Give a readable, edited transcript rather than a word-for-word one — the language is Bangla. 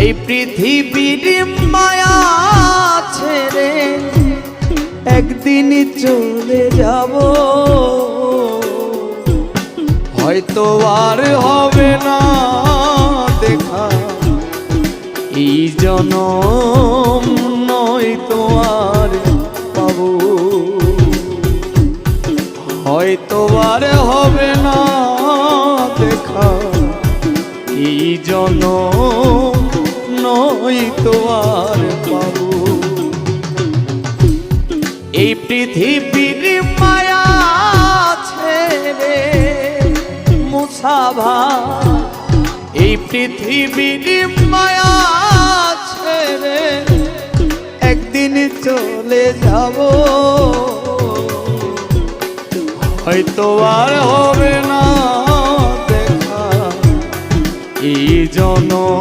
এই পৃথিবীর মায়া ছেড়ে একদিন চলে যাব, হয়তো আর হবে না দেখা এই জনম, নয়তো আর পাবো, হয়তো আর হবে না দেখা এই জনম, নয়তো আর পাবো। এই পৃথিবীর মায়া ছেড়ে মুসাভা, এই পৃথিবীর মায়া ছেড়ে একদিন চলে যাব, হয়তো আর হবে না দেখা এই জনম।